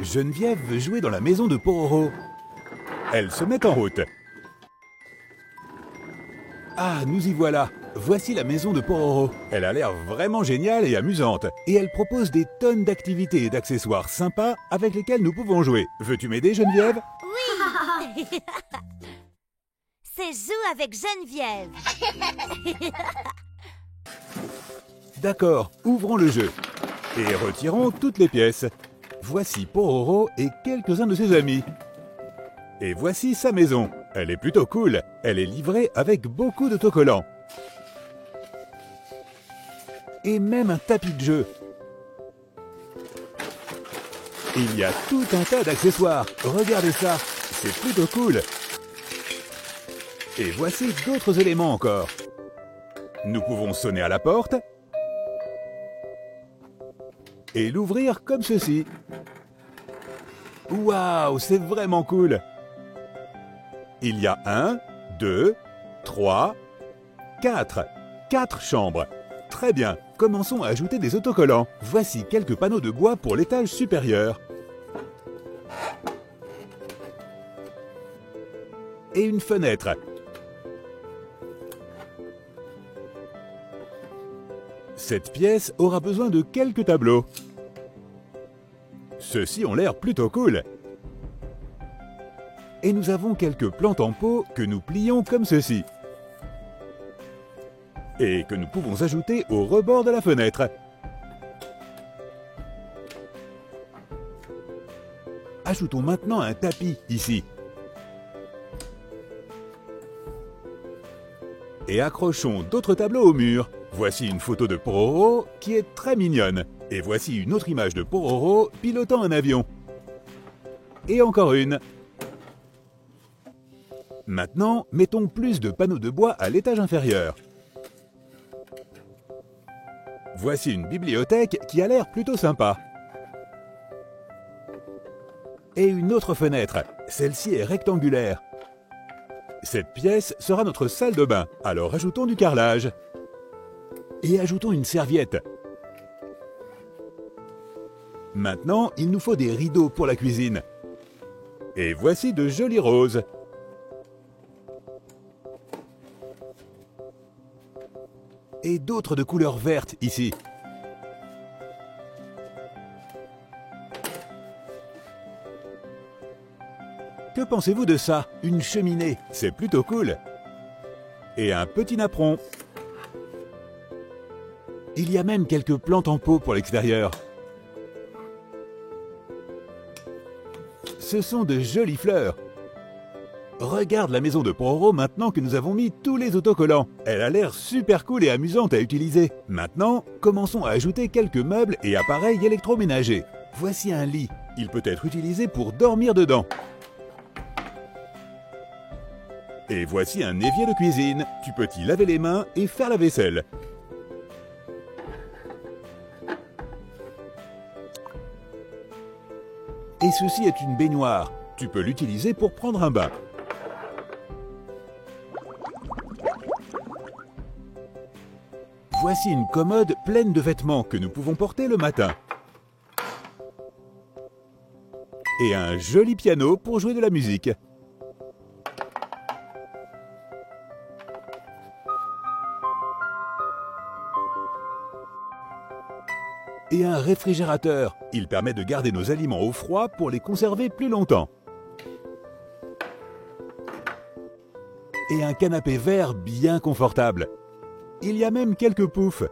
Geneviève veut jouer dans la maison de Pororo. Elle se met en route. Ah, nous y voilà. Voici la maison de Pororo. Elle a l'air vraiment géniale et amusante. Et elle propose des tonnes d'activités et d'accessoires sympas avec lesquels nous pouvons jouer. Veux-tu m'aider, Geneviève? Oui. C'est Joue avec Geneviève. D'accord, ouvrons le jeu. Et retirons toutes les pièces. Voici Pororo et quelques-uns de ses amis. Et voici sa maison. Elle est plutôt cool. Elle est livrée avec beaucoup d'autocollants. Et même un tapis de jeu. Il y a tout un tas d'accessoires. Regardez ça, c'est plutôt cool. Et voici d'autres éléments encore. Nous pouvons sonner à la porte et l'ouvrir comme ceci. Waouh, c'est vraiment cool. Il y a 1, 2, 3, 4. 4 chambres. Très bien, commençons à ajouter des autocollants. Voici quelques panneaux de bois pour l'étage supérieur. Et une fenêtre. Cette pièce aura besoin de quelques tableaux. Ceux-ci ont l'air plutôt cool. Et nous avons quelques plantes en pot que nous plions comme ceci. Et que nous pouvons ajouter au rebord de la fenêtre. Ajoutons maintenant un tapis ici. Et accrochons d'autres tableaux au mur. Voici une photo de Pororo qui est très mignonne. Et voici une autre image de Pororo pilotant un avion. Et encore une. Maintenant, mettons plus de panneaux de bois à l'étage inférieur. Voici une bibliothèque qui a l'air plutôt sympa. Et une autre fenêtre. Celle-ci est rectangulaire. Cette pièce sera notre salle de bain, alors ajoutons du carrelage. Et ajoutons une serviette. Maintenant, il nous faut des rideaux pour la cuisine. Et voici de jolies roses. Et d'autres de couleur verte ici. Que pensez-vous de ça? Une cheminée, c'est plutôt cool. Et un petit napperon. Il y a même quelques plantes en pot pour l'extérieur. Ce sont de jolies fleurs. Regarde la maison de Pororo maintenant que nous avons mis tous les autocollants. Elle a l'air super cool et amusante à utiliser. Maintenant, commençons à ajouter quelques meubles et appareils électroménagers. Voici un lit. Il peut être utilisé pour dormir dedans. Et voici un évier de cuisine. Tu peux t'y laver les mains et faire la vaisselle. Et ceci est une baignoire. Tu peux l'utiliser pour prendre un bain. Voici une commode pleine de vêtements que nous pouvons porter le matin. Et un joli piano pour jouer de la musique. Et un réfrigérateur. Il permet de garder nos aliments au froid pour les conserver plus longtemps. Et un canapé vert bien confortable. Il y a même quelques poufs.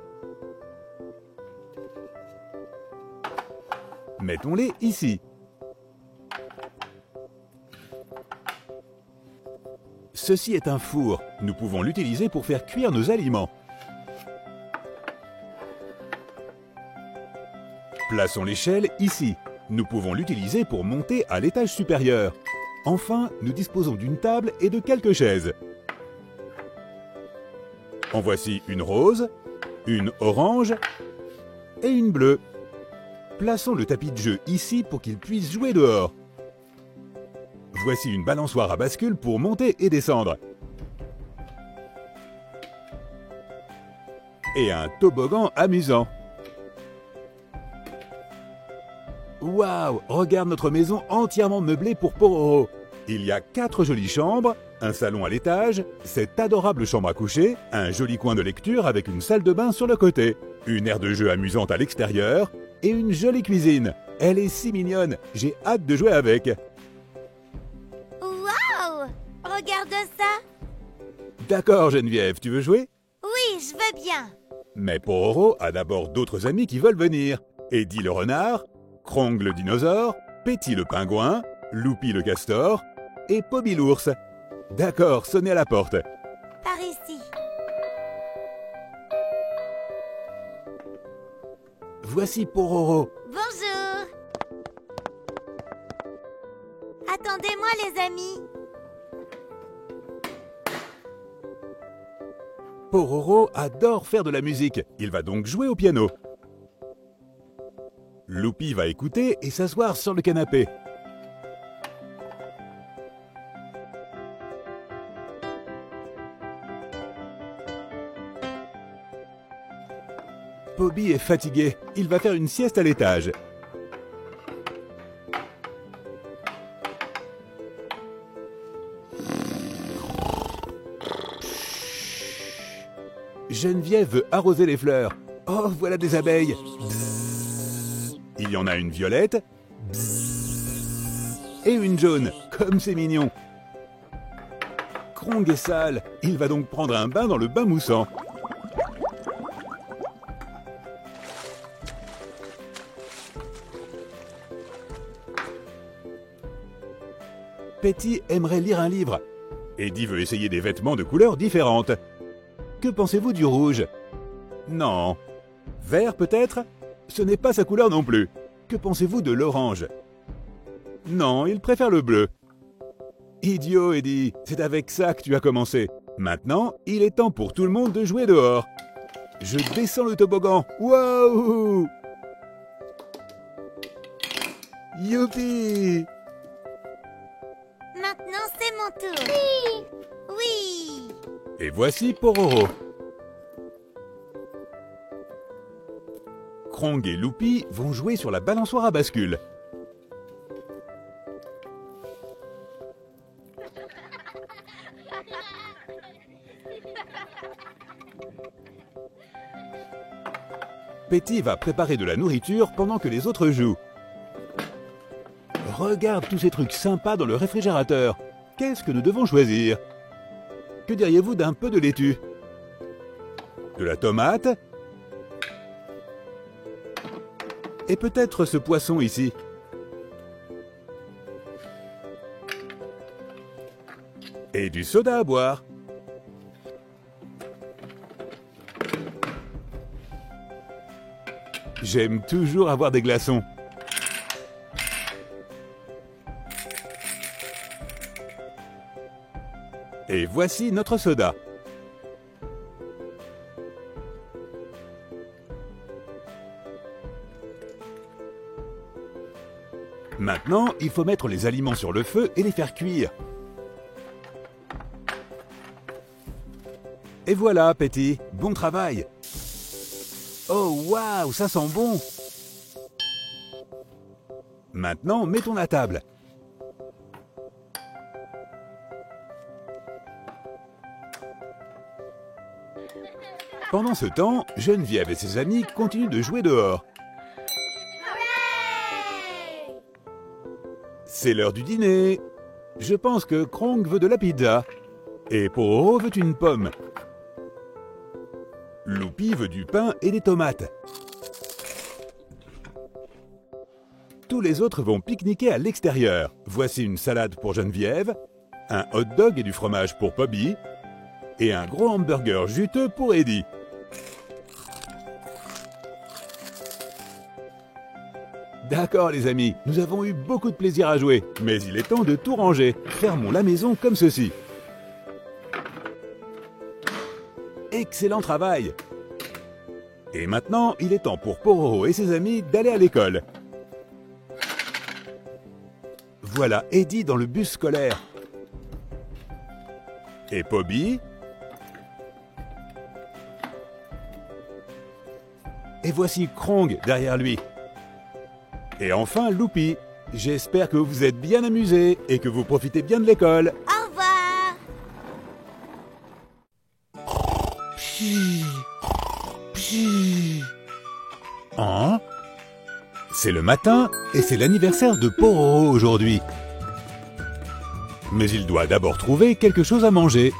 Mettons-les ici. Ceci est un four. Nous pouvons l'utiliser pour faire cuire nos aliments. Plaçons l'échelle ici. Nous pouvons l'utiliser pour monter à l'étage supérieur. Enfin, nous disposons d'une table et de quelques chaises. En voici une rose, une orange et une bleue. Plaçons le tapis de jeu ici pour qu'il puisse jouer dehors. Voici une balançoire à bascule pour monter et descendre. Et un toboggan amusant. Waouh, regarde notre maison entièrement meublée pour Pororo. Il y a 4 jolies chambres, un salon à l'étage, cette adorable chambre à coucher, un joli coin de lecture avec une salle de bain sur le côté, une aire de jeu amusante à l'extérieur et une jolie cuisine. Elle est si mignonne, j'ai hâte de jouer avec. Waouh! Regarde ça! D'accord Geneviève, tu veux jouer? Oui, je veux bien. Mais Pororo a d'abord d'autres amis qui veulent venir. Eddie le renard, Krong le dinosaure, Petty le pingouin, Loopy le castor et Poby l'ours. D'accord, sonnez à la porte. Par ici. Voici Pororo. Bonjour. Attendez-moi les amis. Pororo adore faire de la musique. Il va donc jouer au piano. Loopy va écouter et s'asseoir sur le canapé. Poby est fatigué. Il va faire une sieste à l'étage. Geneviève veut arroser les fleurs. Oh, voilà des abeilles. Bzzz. Il y en a une violette. Bzzz. Et une jaune. Comme c'est mignon. Krong est sale. Il va donc prendre un bain dans le bain moussant. Petty aimerait lire un livre. Eddie veut essayer des vêtements de couleurs différentes. Que pensez-vous du rouge? Non. Vert peut-être? Ce n'est pas sa couleur non plus. Que pensez-vous de l'orange? Non, il préfère le bleu. Idiot, Eddie, c'est avec ça que tu as commencé. Maintenant, il est temps pour tout le monde de jouer dehors. Je descends le toboggan. Waouh! Youpi! Maintenant c'est mon tour. Oui. Oui. Et voici Pororo. Krong et Loopy vont jouer sur la balançoire à bascule. Petty va préparer de la nourriture pendant que les autres jouent. Regarde tous ces trucs sympas dans le réfrigérateur. Qu'est-ce que nous devons choisir? Que diriez-vous d'un peu de laitue? De la tomate? Et peut-être ce poisson ici. Et du soda à boire. J'aime toujours avoir des glaçons. Et voici notre soda. Maintenant, il faut mettre les aliments sur le feu et les faire cuire. Et voilà, Petty, bon travail. Oh, waouh, ça sent bon. Maintenant, mettons la table. Pendant ce temps, Geneviève et ses amis continuent de jouer dehors. C'est l'heure du dîner. Je pense que Krong veut de la pizza. Et Pororo veut une pomme. Loopy veut du pain et des tomates. Tous les autres vont pique-niquer à l'extérieur. Voici une salade pour Geneviève, un hot dog et du fromage pour Poby, et un gros hamburger juteux pour Eddie. D'accord les amis, nous avons eu beaucoup de plaisir à jouer, mais il est temps de tout ranger. Fermons la maison comme ceci. Excellent travail! Et maintenant, il est temps pour Pororo et ses amis d'aller à l'école. Voilà Eddie dans le bus scolaire. Et Poby. Et voici Krong derrière lui. Et enfin, Loupi. J'espère que vous vous êtes bien amusés et que vous profitez bien de l'école. Au revoir. Hein? C'est le matin et c'est l'anniversaire de Pororo aujourd'hui. Mais il doit d'abord trouver quelque chose à manger.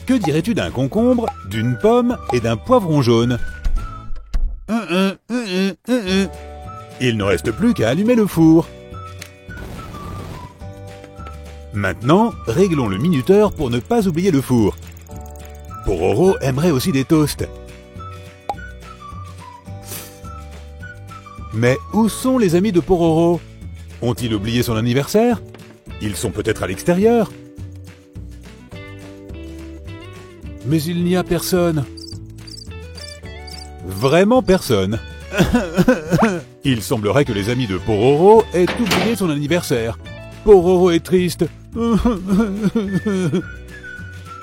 Que dirais-tu d'un concombre, d'une pomme et d'un poivron jaune? Il ne reste plus qu'à allumer le four. Maintenant, réglons le minuteur pour ne pas oublier le four. Pororo aimerait aussi des toasts. Mais où sont les amis de Pororo? Ont-ils oublié son anniversaire? Ils sont peut-être à l'extérieur. Mais il n'y a personne. Vraiment personne. Il semblerait que les amis de Pororo aient oublié son anniversaire. Pororo est triste.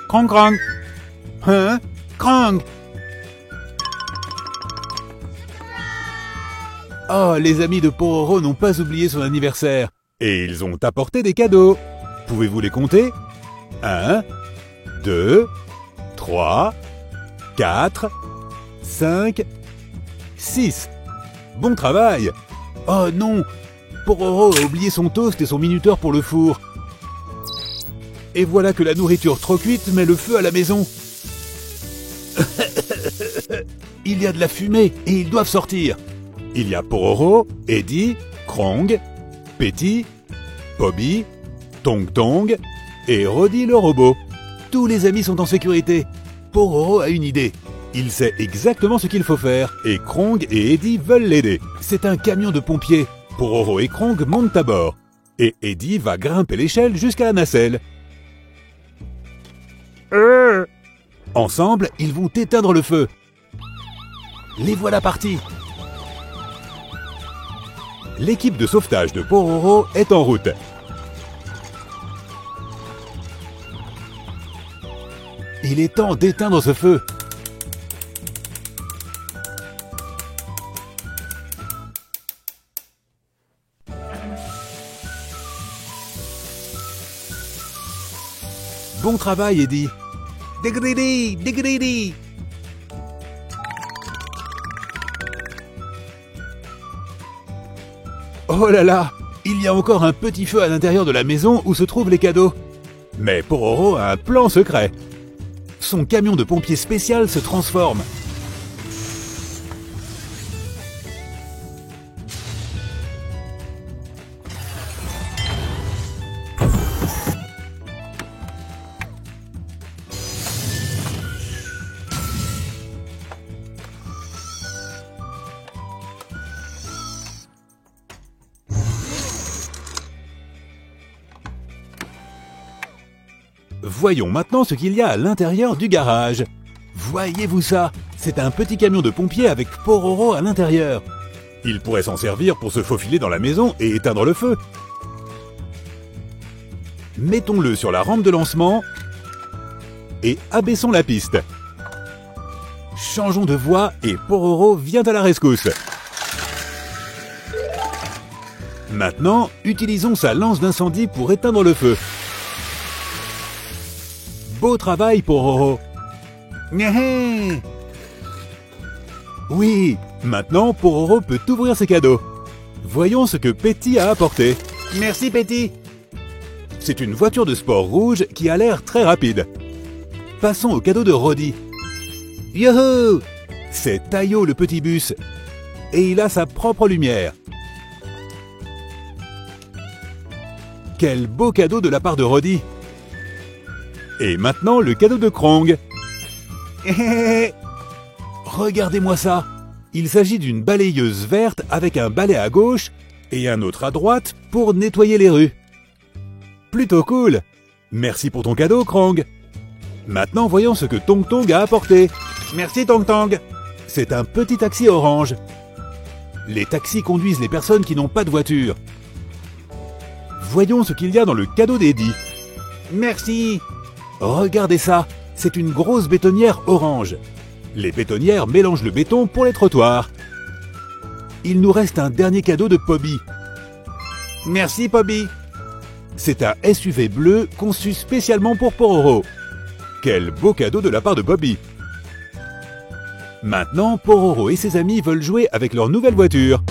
Krang krang. Hein? Krang. Oh, les amis de Pororo n'ont pas oublié son anniversaire. Et ils ont apporté des cadeaux. Pouvez-vous les compter? 1, 2, 3, 4, 5, 6. Bon travail! Oh non! Pororo a oublié son toast et son minuteur pour le four. Et voilà que la nourriture trop cuite met le feu à la maison. Il y a de la fumée et ils doivent sortir. Il y a Pororo, Eddie, Krong, Petty, Bobby, Tong Tong et Roddy le robot. Tous les amis sont en sécurité. Pororo a une idée. Il sait exactement ce qu'il faut faire et Krong et Eddie veulent l'aider. C'est un camion de pompiers. Pororo et Krong montent à bord. Et Eddie va grimper l'échelle jusqu'à la nacelle. Ensemble, ils vont éteindre le feu. Les voilà partis. L'équipe de sauvetage de Pororo est en route. Il est temps d'éteindre ce feu. Bon travail, Eddie. Dégridi, dégridi. Oh là là, il y a encore un petit feu à l'intérieur de la maison où se trouvent les cadeaux. Mais Pororo a un plan secret. Son camion de pompier spécial se transforme. Voyons maintenant ce qu'il y a à l'intérieur du garage. Voyez-vous ça? C'est un petit camion de pompiers avec Pororo à l'intérieur. Il pourrait s'en servir pour se faufiler dans la maison et éteindre le feu. Mettons-le sur la rampe de lancement et abaissons la piste. Changeons de voie et Pororo vient à la rescousse. Maintenant, utilisons sa lance d'incendie pour éteindre le feu. Beau travail, Pororo. Oui, maintenant Pororo peut ouvrir ses cadeaux. Voyons ce que Petty a apporté. Merci, Petty. C'est une voiture de sport rouge qui a l'air très rapide. Passons au cadeau de Roddy. Youhou! C'est Tayo le petit bus. Et il a sa propre lumière. Quel beau cadeau de la part de Roddy. Et maintenant, le cadeau de Krong. Regardez-moi ça. Il s'agit d'une balayeuse verte avec un balai à gauche et un autre à droite pour nettoyer les rues. Plutôt cool. Merci pour ton cadeau, Krong. Maintenant, voyons ce que Tong Tong a apporté. Merci, Tong Tong. C'est un petit taxi orange. Les taxis conduisent les personnes qui n'ont pas de voiture. Voyons ce qu'il y a dans le cadeau d'Eddie. Merci. Regardez ça, C'est une grosse bétonnière orange. Les bétonnières mélangent le béton pour les trottoirs. Il nous reste un dernier cadeau de Poby. Merci Poby. C'est un SUV bleu conçu spécialement pour Pororo. Quel beau cadeau de la part de Poby. Maintenant, Pororo et ses amis veulent jouer avec leur nouvelle voiture.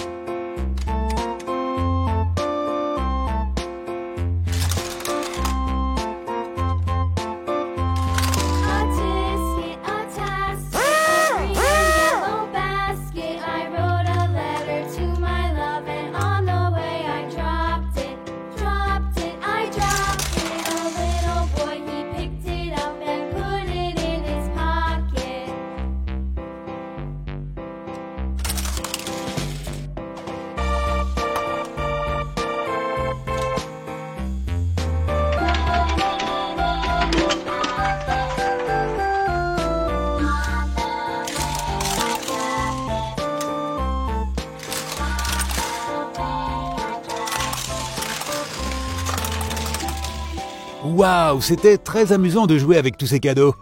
Waouh, c'était très amusant de jouer avec tous ces cadeaux.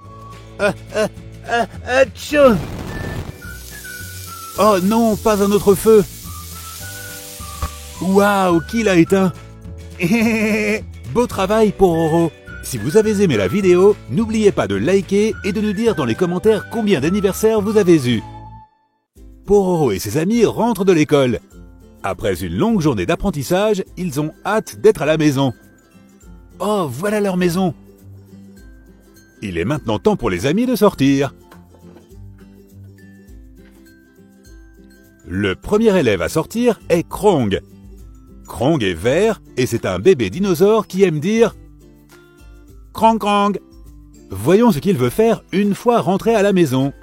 Atchou! Oh non, pas un autre feu. Waouh, qui l'a éteint? Beau travail Pororo. Si vous avez aimé la vidéo, n'oubliez pas de liker et de nous dire dans les commentaires combien d'anniversaires vous avez eu. Pororo et ses amis rentrent de l'école. Après une longue journée d'apprentissage, ils ont hâte d'être à la maison. Oh, voilà leur maison. Il est maintenant temps pour les amis de sortir. Le premier élève à sortir est Krong. Krong est vert et c'est un bébé dinosaure qui aime dire « Krong Krong ». Voyons ce qu'il veut faire une fois rentré à la maison.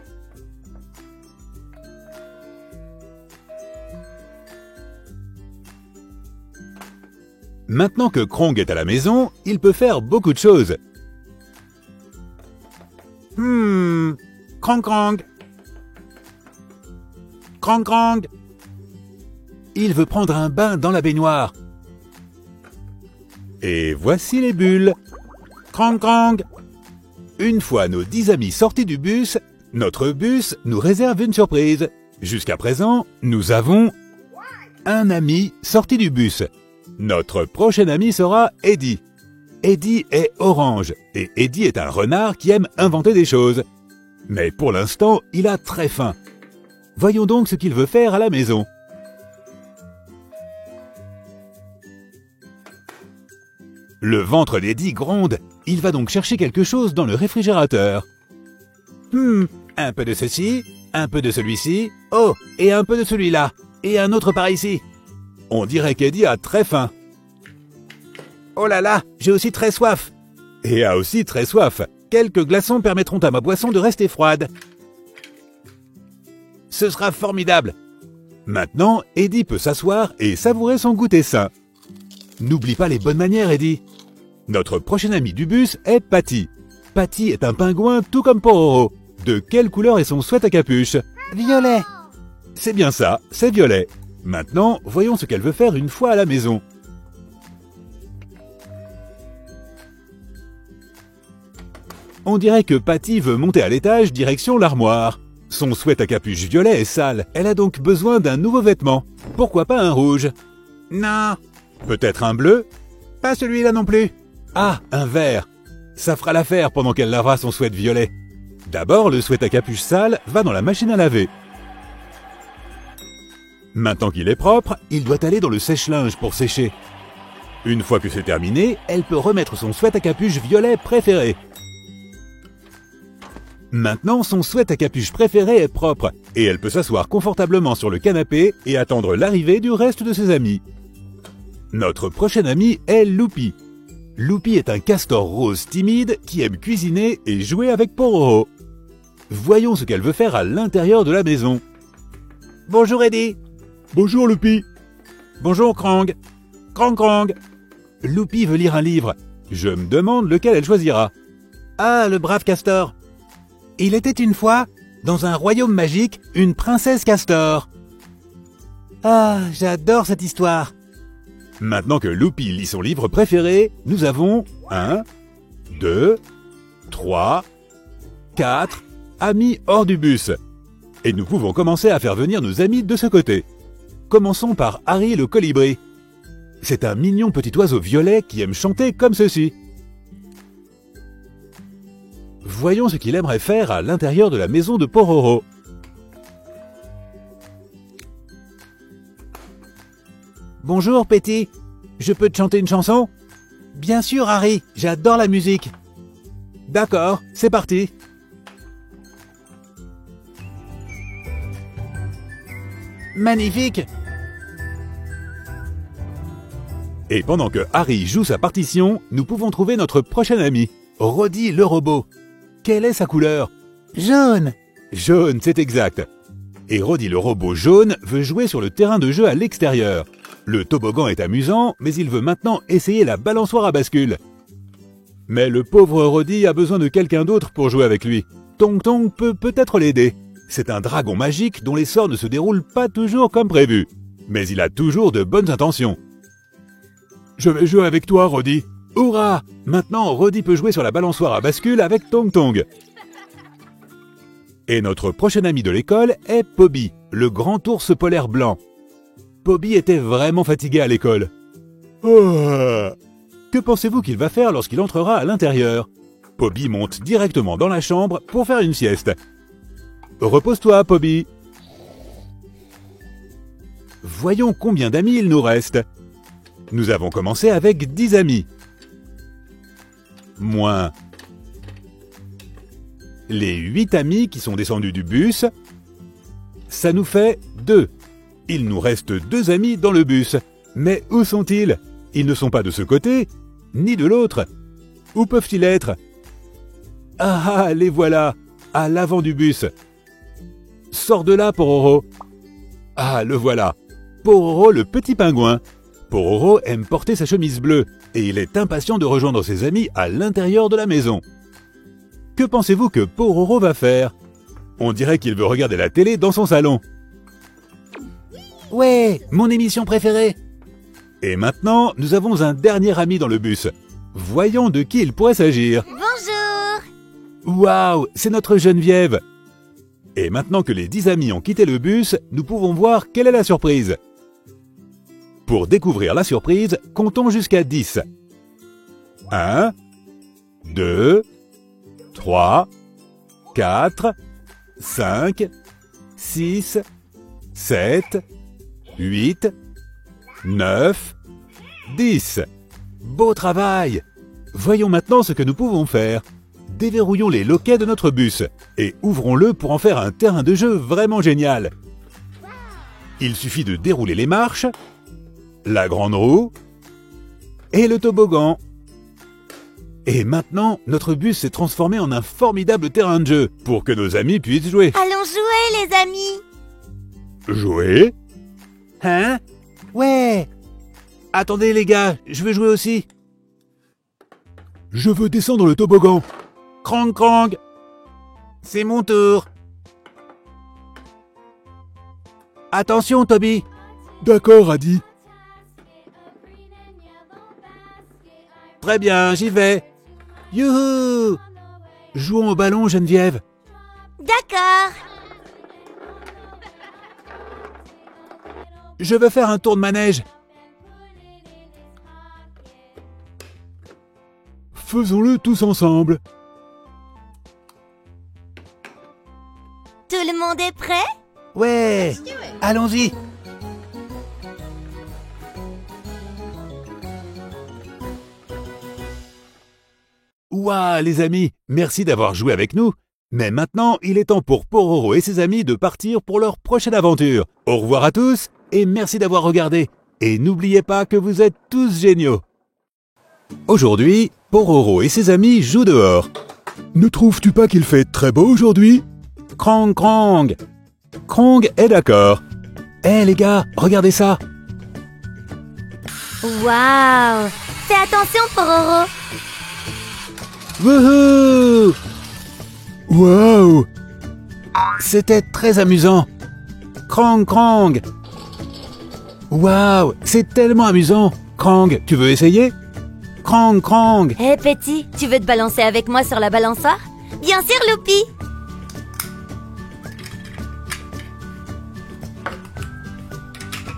Maintenant que Krong est à la maison, il peut faire beaucoup de choses. Krong Krong. Krong Krong. Il veut prendre un bain dans la baignoire. Et voici les bulles. Krong Krong. Une fois nos 10 amis sortis du bus, notre bus nous réserve une surprise. Jusqu'à présent, nous avons un ami sorti du bus. Notre prochain ami sera Eddie. Eddie est orange et Eddie est un renard qui aime inventer des choses. Mais pour l'instant, il a très faim. Voyons donc ce qu'il veut faire à la maison. Le ventre d'Eddie gronde. Il va donc chercher quelque chose dans le réfrigérateur. Un peu de ceci, un peu de celui-ci, oh, et un peu de celui-là, et un autre par ici. On dirait qu'Eddie a très faim. Oh là là, j'ai aussi très soif. Et a aussi très soif. Quelques glaçons permettront à ma boisson de rester froide. Ce sera formidable. Maintenant, Eddie peut s'asseoir et savourer son goûter sain. N'oublie pas les bonnes manières, Eddie. Notre prochain ami du bus est Patty. Patty est un pingouin tout comme Pororo. De quelle couleur est son sweat à capuche? Violet. C'est bien ça, c'est violet. Maintenant, voyons ce qu'elle veut faire une fois à la maison. On dirait que Patty veut monter à l'étage direction l'armoire. Son sweat à capuche violet est sale, elle a donc besoin d'un nouveau vêtement. Pourquoi pas un rouge? Non. Peut-être un bleu? Pas celui-là non plus. Ah, un vert. Ça fera l'affaire pendant qu'elle lavera son sweat violet. D'abord, le sweat à capuche sale va dans la machine à laver. Maintenant qu'il est propre, il doit aller dans le sèche-linge pour sécher. Une fois que c'est terminé, elle peut remettre son sweat à capuche violet préféré. Maintenant, son sweat à capuche préféré est propre et elle peut s'asseoir confortablement sur le canapé et attendre l'arrivée du reste de ses amis. Notre prochain ami est Loopy. Loopy est un castor rose timide qui aime cuisiner et jouer avec Pororo. Voyons ce qu'elle veut faire à l'intérieur de la maison. Bonjour Eddie. Bonjour Loopy. Bonjour Krong. Krong Krong. Loopy veut lire un livre. Je me demande lequel elle choisira. Ah, le brave castor. Il était une fois, dans un royaume magique, une princesse castor. Ah, j'adore cette histoire. Maintenant que Loopy lit son livre préféré, nous avons 1, 2, 3, 4 amis hors du bus. Et nous pouvons commencer à faire venir nos amis de ce côté. Commençons par Harry le colibri. C'est un mignon petit oiseau violet qui aime chanter comme ceci. Voyons ce qu'il aimerait faire à l'intérieur de la maison de Pororo. Bonjour, Petit. Je peux te chanter une chanson? Bien sûr, Harry. J'adore la musique. D'accord, c'est parti. Magnifique! Et pendant que Harry joue sa partition, nous pouvons trouver notre prochain ami, Roddy le robot. Quelle est sa couleur? Jaune! Jaune, c'est exact. Et Roddy le robot jaune veut jouer sur le terrain de jeu à l'extérieur. Le toboggan est amusant, mais il veut maintenant essayer la balançoire à bascule. Mais le pauvre Roddy a besoin de quelqu'un d'autre pour jouer avec lui. Tong Tong peut peut-être l'aider. C'est un dragon magique dont les sorts ne se déroulent pas toujours comme prévu. Mais il a toujours de bonnes intentions. Je vais jouer avec toi, Roddy. Hurrah! Maintenant, Roddy peut jouer sur la balançoire à bascule avec Tong Tong. Et notre prochain ami de l'école est Poby, le grand ours polaire blanc. Poby était vraiment fatigué à l'école. Oh. Que pensez-vous qu'il va faire lorsqu'il entrera à l'intérieur? Poby monte directement dans la chambre pour faire une sieste. Repose-toi, Poby. Voyons combien d'amis il nous reste. Nous avons commencé avec 10 amis. Moins les 8 amis qui sont descendus du bus. Ça nous fait 2. Il nous reste 2 amis dans le bus. Mais où sont-ils? Ils ne sont pas de ce côté, ni de l'autre. Où peuvent-ils être? Ah, les voilà, à l'avant du bus. Sors de là, Pororo. Ah, le voilà. Pororo le petit pingouin. Pororo aime porter sa chemise bleue et il est impatient de rejoindre ses amis à l'intérieur de la maison. Que pensez-vous que Pororo va faire? On dirait qu'il veut regarder la télé dans son salon. Ouais, mon émission préférée. Et maintenant, nous avons un dernier ami dans le bus. Voyons de qui il pourrait s'agir. Bonjour! Waouh, c'est notre Geneviève. Et maintenant que les 10 amis ont quitté le bus, nous pouvons voir quelle est la surprise. Pour découvrir la surprise, comptons jusqu'à 10. 1, 2, 3, 4, 5, 6, 7, 8, 9, 10. Beau travail! Voyons maintenant ce que nous pouvons faire. Déverrouillons les loquets de notre bus et ouvrons-le pour en faire un terrain de jeu vraiment génial. Il suffit de dérouler les marches, la grande roue et le toboggan. Et maintenant, notre bus s'est transformé en un formidable terrain de jeu pour que nos amis puissent jouer. Allons jouer, les amis! Jouer? Hein? Ouais! Attendez les gars, je veux jouer aussi. Je veux descendre le toboggan. Krang krang! C'est mon tour. Attention, Toby. D'accord, Adi. Très bien, j'y vais. Youhou! Jouons au ballon, Geneviève. D'accord! Je veux faire un tour de manège. Faisons-le tous ensemble. Tout le monde est prêt? Ouais, allons-y. Ouah, les amis, merci d'avoir joué avec nous. Mais maintenant, il est temps pour Pororo et ses amis de partir pour leur prochaine aventure. Au revoir à tous et merci d'avoir regardé. Et n'oubliez pas que vous êtes tous géniaux. Aujourd'hui, Pororo et ses amis jouent dehors. Ne trouves-tu pas qu'il fait très beau aujourd'hui? Krang krang. Krang est d'accord. Hé les gars, regardez ça. Waouh! Fais attention, Pororo! Wouhou! Waouh! C'était très amusant. Krang krang. Waouh, c'est tellement amusant. Krang, tu veux essayer? Krang krang. Hé, Petit, tu veux te balancer avec moi sur la balançoire? Bien sûr, Loupi.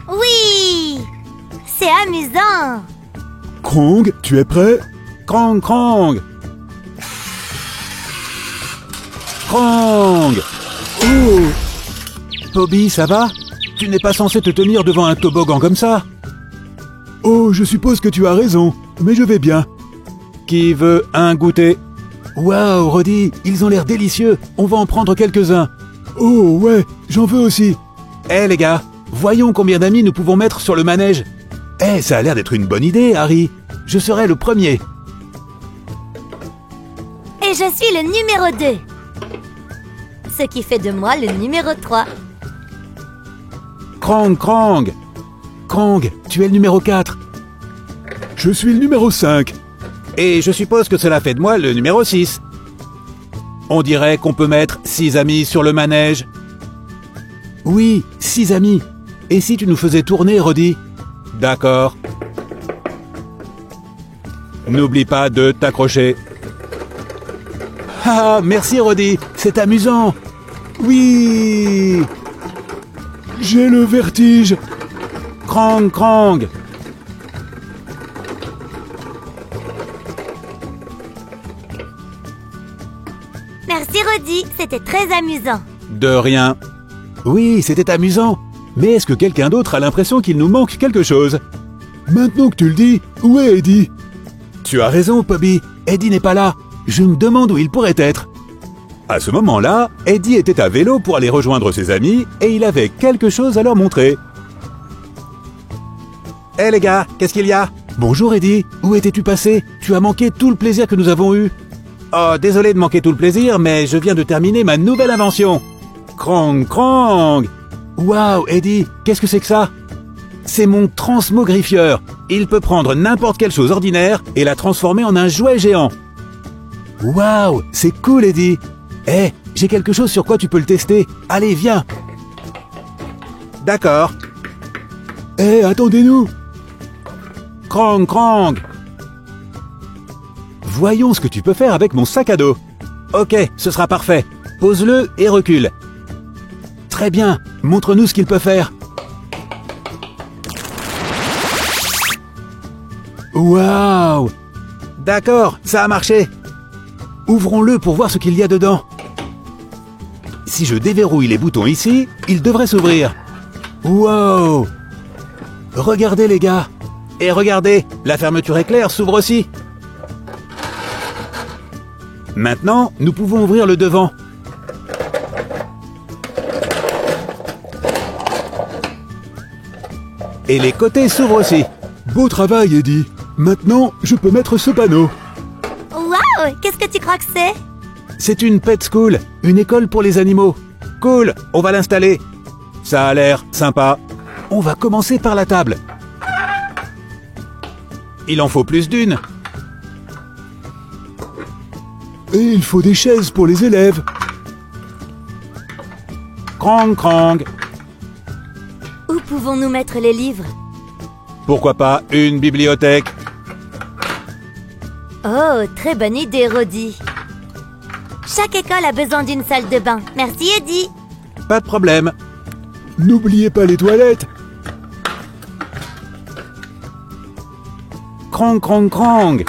Oui, c'est amusant. Krong, tu es prêt? Krong, Krong! Krong! Oh! Bobby, ça va? Tu n'es pas censé te tenir devant un toboggan comme ça? Oh, je suppose que tu as raison, mais je vais bien. Qui veut un goûter? Waouh, Roddy, ils ont l'air délicieux. On va en prendre quelques-uns. Oh, ouais, j'en veux aussi. Eh les gars, voyons combien d'amis nous pouvons mettre sur le manège. Eh, ça a l'air d'être une bonne idée, Harry. Je serai le premier. Et je suis le numéro 2. Ce qui fait de moi le numéro 3. Krong, Krong! Krong, tu es le numéro 4. Je suis le numéro 5. Et je suppose que cela fait de moi le numéro 6. On dirait qu'on peut mettre 6 amis sur le manège. Oui, 6 amis. Et si tu nous faisais tourner, Roddy? D'accord. N'oublie pas de t'accrocher. Ah, merci Roddy, c'est amusant. Oui. J'ai le vertige. Krong, Krong. Merci, Roddy, c'était très amusant. De rien. Oui, c'était amusant. Mais est-ce que quelqu'un d'autre a l'impression qu'il nous manque quelque chose? Maintenant que tu le dis, où est Eddie? Tu as raison, Bobby. Eddie n'est pas là. Je me demande où il pourrait être. À ce moment-là, Eddie était à vélo pour aller rejoindre ses amis et il avait quelque chose à leur montrer. Hé les gars, qu'est-ce qu'il y a? Bonjour Eddie, où étais-tu passé? Tu as manqué tout le plaisir que nous avons eu. Oh, désolé de manquer tout le plaisir, mais je viens de terminer ma nouvelle invention. Krong, Krong! Waouh, Eddie, qu'est-ce que c'est que ça? C'est mon transmogrifieur. Il peut prendre n'importe quelle chose ordinaire et la transformer en un jouet géant. Waouh, c'est cool, Eddie. Eh, j'ai quelque chose sur quoi tu peux le tester. Allez, viens. D'accord. Eh, attendez-nous. Krong, Krong. Voyons ce que tu peux faire avec mon sac à dos. Ok, ce sera parfait. Pose-le et recule. Très bien, montre-nous ce qu'il peut faire. Waouh! D'accord, ça a marché. Ouvrons-le pour voir ce qu'il y a dedans. Si je déverrouille les boutons ici, il devrait s'ouvrir. Wow! Regardez les gars. Et regardez, la fermeture éclair s'ouvre aussi. Maintenant, nous pouvons ouvrir le devant. Et les côtés s'ouvrent aussi. Beau travail, Eddie. Maintenant, je peux mettre ce panneau. Waouh, qu'est-ce que tu crois que c'est? C'est une pet school, une école pour les animaux. Cool, on va l'installer. Ça a l'air sympa. On va commencer par la table. Il en faut plus d'une. Et il faut des chaises pour les élèves. Krong, Krong. Où pouvons-nous mettre les livres? Pourquoi pas une bibliothèque? Oh, très bonne idée, Roddy. Chaque école a besoin d'une salle de bain. Merci, Eddie. Pas de problème. N'oubliez pas les toilettes. Krong, Krong, Krong.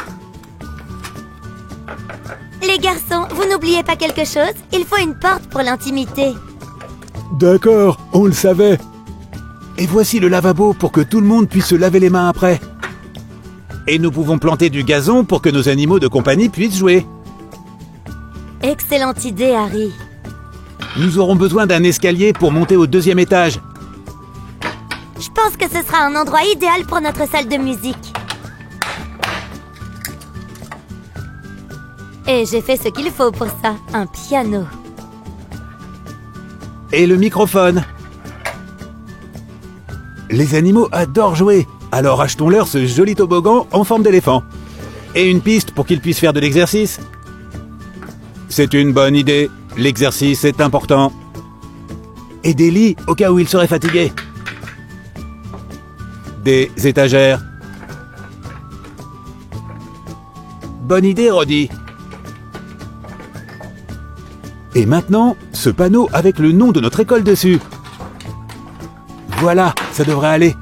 Les garçons, vous n'oubliez pas quelque chose? Il faut une porte pour l'intimité. D'accord, on le savait. Et voici le lavabo pour que tout le monde puisse se laver les mains après. Et nous pouvons planter du gazon pour que nos animaux de compagnie puissent jouer. Excellente idée, Harry. Nous aurons besoin d'un escalier pour monter au 2e étage. Je pense que ce sera un endroit idéal pour notre salle de musique. Et j'ai fait ce qu'il faut pour ça, un piano. Et le microphone. Les animaux adorent jouer, alors achetons-leur ce joli toboggan en forme d'éléphant. Et une piste pour qu'ils puissent faire de l'exercice. C'est une bonne idée, l'exercice est important. Et des lits au cas où ils seraient fatigués. Des étagères. Bonne idée, Roddy. Et maintenant, ce panneau avec le nom de notre école dessus. Voilà, ça devrait aller.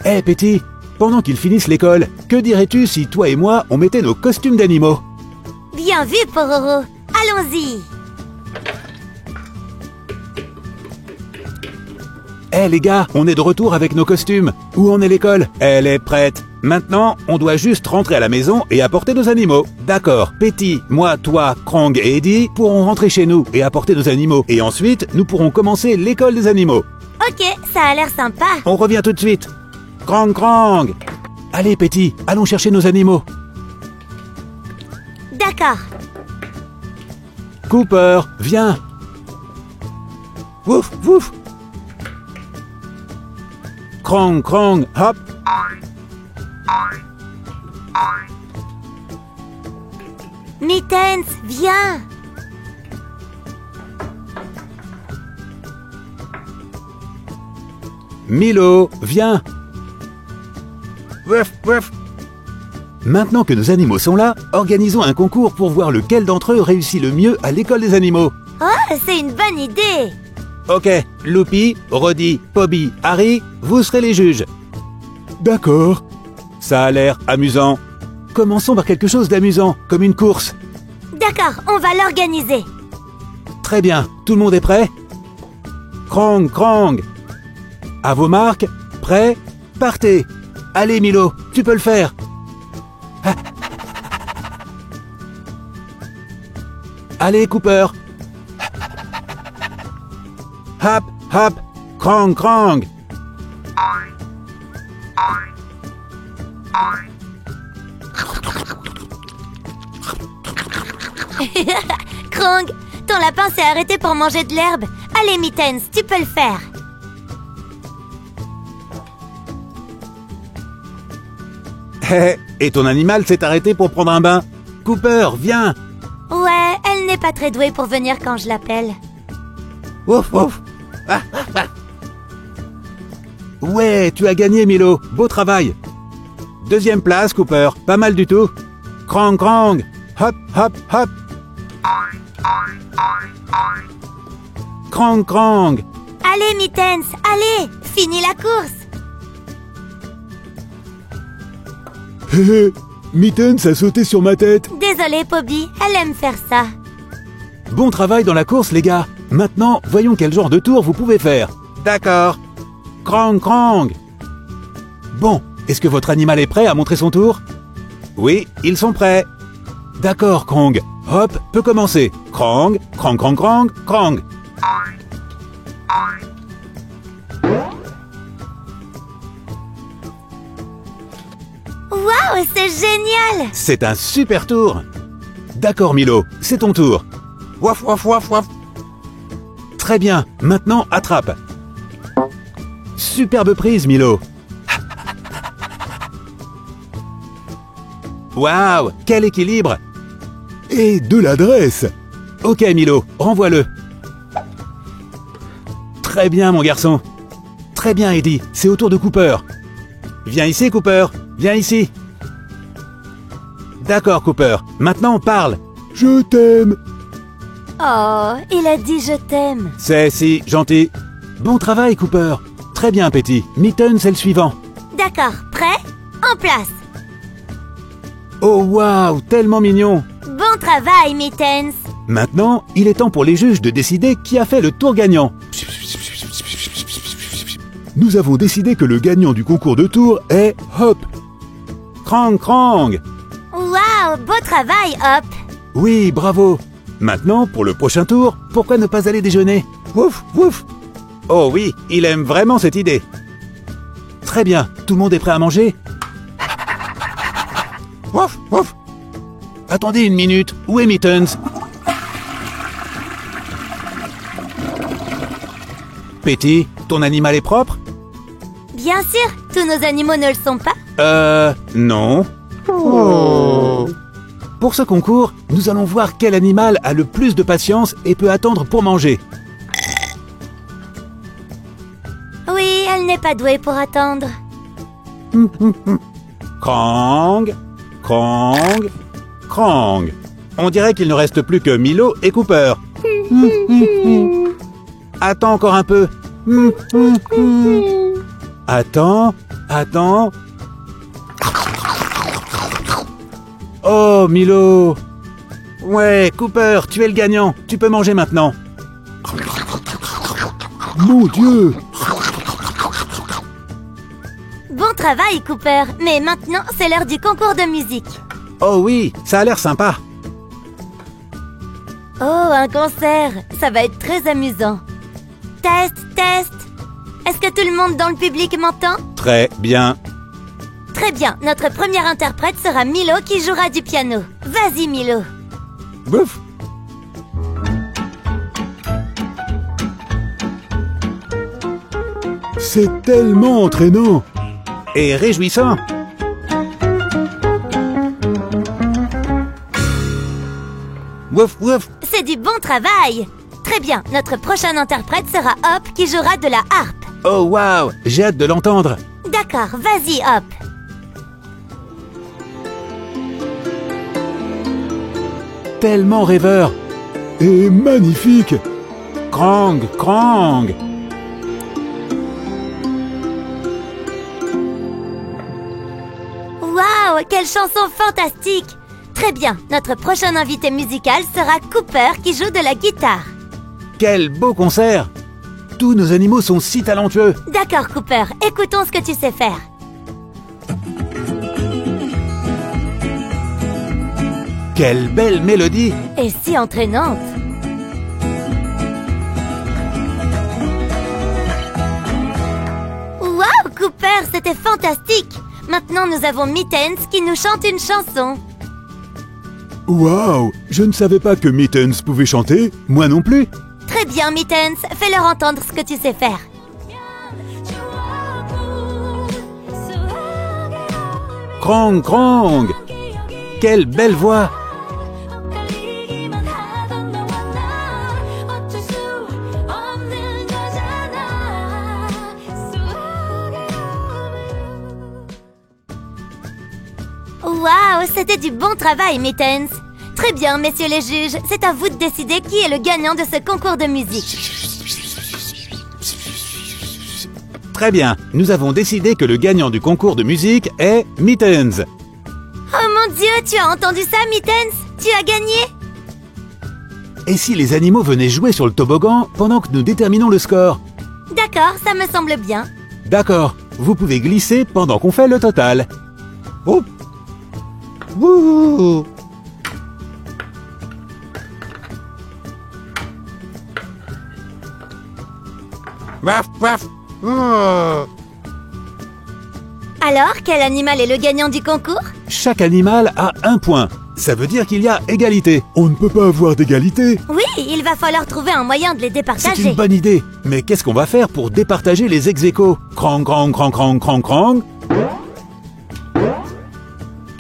Hé, Petit, pendant qu'ils finissent l'école, que dirais-tu si toi et moi, on mettait nos costumes d'animaux? Bien vu, Pororo. Allons-y. Hé les gars, on est de retour avec nos costumes. Où en est l'école? Elle est prête. Maintenant, on doit juste rentrer à la maison et apporter nos animaux. D'accord, Petit, moi, toi, Krong et Eddie pourront rentrer chez nous et apporter nos animaux. Et ensuite, nous pourrons commencer l'école des animaux. Ok, ça a l'air sympa. On revient tout de suite. Krong, Krong. Allez, Petit, allons chercher nos animaux. D'accord. Cooper, viens. Wouf, wouf. Krong, Krong, hop. Mittens, viens. Milo, viens. Wouf, wouf. Maintenant que nos animaux sont là, organisons un concours pour voir lequel d'entre eux réussit le mieux à l'école des animaux. Oh, c'est une bonne idée. Ok, Loopy, Roddy, Pobby, Harry, vous serez les juges. D'accord. Ça a l'air amusant. Commençons par quelque chose d'amusant, comme une course. D'accord, on va l'organiser. Très bien, tout le monde est prêt? Krong, Krong. À vos marques, prêts, partez. Allez Milo, tu peux le faire. Allez Cooper. Hop, hop, Krong, Krong. Krong, ton lapin s'est arrêté pour manger de l'herbe. Allez, Mittens, tu peux le faire. Et ton animal s'est arrêté pour prendre un bain. Cooper, viens. Ouais, elle n'est pas très douée pour venir quand je l'appelle. Ouf, ouf. Ah, ah, ah. Ouais, tu as gagné, Milo. Beau travail. Deuxième place, Cooper. Pas mal du tout. Krong, Krong. Hop, hop, hop. Krong, Krong. Allez, Mittens, allez, finis la course. Mittens a sauté sur ma tête. Désolée, Pobby, elle aime faire ça. Bon travail dans la course, les gars. Maintenant, voyons quel genre de tour vous pouvez faire. D'accord. Krong, Krong. Bon, est-ce que votre animal est prêt à montrer son tour? Oui, ils sont prêts. D'accord, Krong. Hop, peut commencer. Krong, Krong, Krong, Krong, Krong. Waouh, c'est génial. C'est un super tour. D'accord, Milo, c'est ton tour. Waf, waf, waf, waf. Très bien, maintenant attrape. Superbe prise, Milo. Waouh, quel équilibre. Et de l'adresse. Ok, Milo, renvoie-le. Très bien, mon garçon. Très bien, Eddie, c'est au tour de Cooper. Viens ici, Cooper, viens ici. D'accord, Cooper, maintenant parle. Je t'aime. Oh, il a dit je t'aime. C'est si gentil. Bon travail, Cooper. Très bien, Petit. Mittens, c'est le suivant. D'accord, prêt? En place. Oh, waouh, tellement mignon. Bon travail, Mittens. Maintenant, il est temps pour les juges de décider qui a fait le tour gagnant. Nous avons décidé que le gagnant du concours de tour est Hop. Krong, Krong. Waouh, beau travail, Hop. Oui, bravo. Maintenant, pour le prochain tour, pourquoi ne pas aller déjeuner? Wouf, wouf. Oh oui, il aime vraiment cette idée. Très bien, tout le monde est prêt à manger? Wouf, wouf. Attendez une minute, où est Mittens? Petit, ton animal est propre? Bien sûr, tous nos animaux ne le sont pas. Non. Pour ce concours, nous allons voir quel animal a le plus de patience et peut attendre pour manger. Oui, elle n'est pas douée pour attendre. Krong, Krong, Krong. On dirait qu'il ne reste plus que Milo et Cooper. Attends encore un peu. Attends. Oh, Milo. Ouais, Cooper, tu es le gagnant. Tu peux manger maintenant. Mon Dieu. Bon travail, Cooper. Mais maintenant, c'est l'heure du concours de musique. Oh oui, ça a l'air sympa. Oh, un concert. Ça va être très amusant. Test. Est-ce que tout le monde dans le public m'entend? Très bien. Très bien. Notre premier interprète sera Milo qui jouera du piano. Vas-y, Milo. Bouf. C'est tellement entraînant. Et réjouissant. Wouf, wouf. C'est du bon travail. Très bien. Notre prochain interprète sera Hop qui jouera de la harpe. Oh waouh, j'ai hâte de l'entendre. D'accord, vas-y, Hop. Tellement rêveur. Et magnifique. Krang. Waouh, quelle chanson fantastique. Très bien, notre prochain invité musical sera Cooper qui joue de la guitare. Quel beau concert. Tous nos animaux sont si talentueux. D'accord, Cooper, écoutons ce que tu sais faire. Quelle belle mélodie. Et si entraînante. Waouh, Cooper, c'était fantastique. Maintenant, nous avons Mittens qui nous chante une chanson. Waouh, je ne savais pas que Mittens pouvait chanter. Moi non plus. Très bien, Mittens, fais-leur entendre ce que tu sais faire. Krang. Quelle belle voix. Waouh, c'était du bon travail, Mittens. Très bien, messieurs les juges, c'est à vous de décider qui est le gagnant de ce concours de musique. Très bien, nous avons décidé que le gagnant du concours de musique est Mittens. Oh mon Dieu, tu as entendu ça, Mittens? Tu as gagné? Et si les animaux venaient jouer sur le toboggan pendant que nous déterminons le score? D'accord, ça me semble bien. D'accord, vous pouvez glisser pendant qu'on fait le total. Oh. Wouhou. Waf. Oh. Alors, quel animal est le gagnant du concours? Chaque animal a un point. Ça veut dire qu'il y a égalité. On ne peut pas avoir d'égalité. Oui, il va falloir trouver un moyen de les C'est départager. une bonne idée. Mais qu'est-ce qu'on va faire pour départager les ex-aequo? Krang.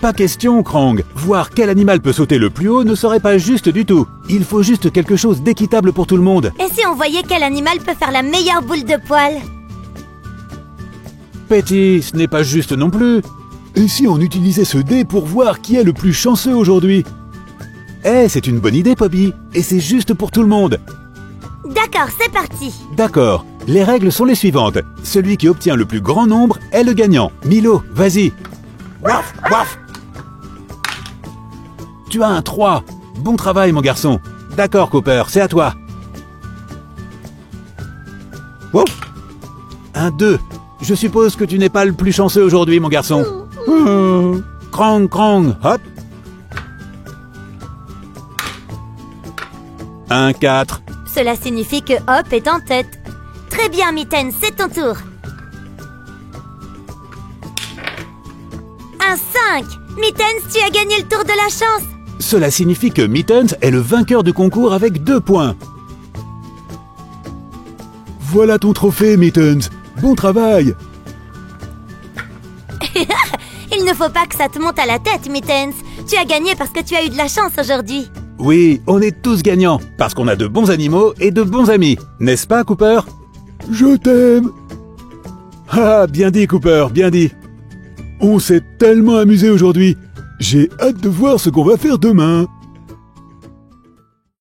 Pas question, Krang. Voir quel animal peut sauter le plus haut ne serait pas juste du tout. Il faut juste quelque chose d'équitable pour tout le monde. Et si on voyait quel animal peut faire la meilleure boule de poil? Petit, ce n'est pas juste non plus. Et si on utilisait ce dé pour voir qui est le plus chanceux aujourd'hui? C'est une bonne idée, Poppy. Et c'est juste pour tout le monde. D'accord, c'est parti. D'accord. Les règles sont les suivantes. Celui qui obtient le plus grand nombre est le gagnant. Milo, vas-y. Waf. Tu as un 3. Bon travail, mon garçon. D'accord, Cooper, c'est à toi. Wouf. Un 2. Je suppose que tu n'es pas le plus chanceux aujourd'hui, mon garçon. Krang, hop. Un 4. Cela signifie que Hop est en tête. Très bien, Mittens, c'est ton tour. Un 5. Mittens, tu as gagné le tour de la chance. Cela signifie que Mittens est le vainqueur du concours avec 2 points. Voilà ton trophée, Mittens. Bon travail. Il ne faut pas que ça te monte à la tête, Mittens. Tu as gagné parce que tu as eu de la chance aujourd'hui. Oui, on est tous gagnants, parce qu'on a de bons animaux et de bons amis. N'est-ce pas, Cooper? Je t'aime. Ah, bien dit, Cooper, bien dit. On s'est tellement amusé aujourd'hui. J'ai hâte de voir ce qu'on va faire demain.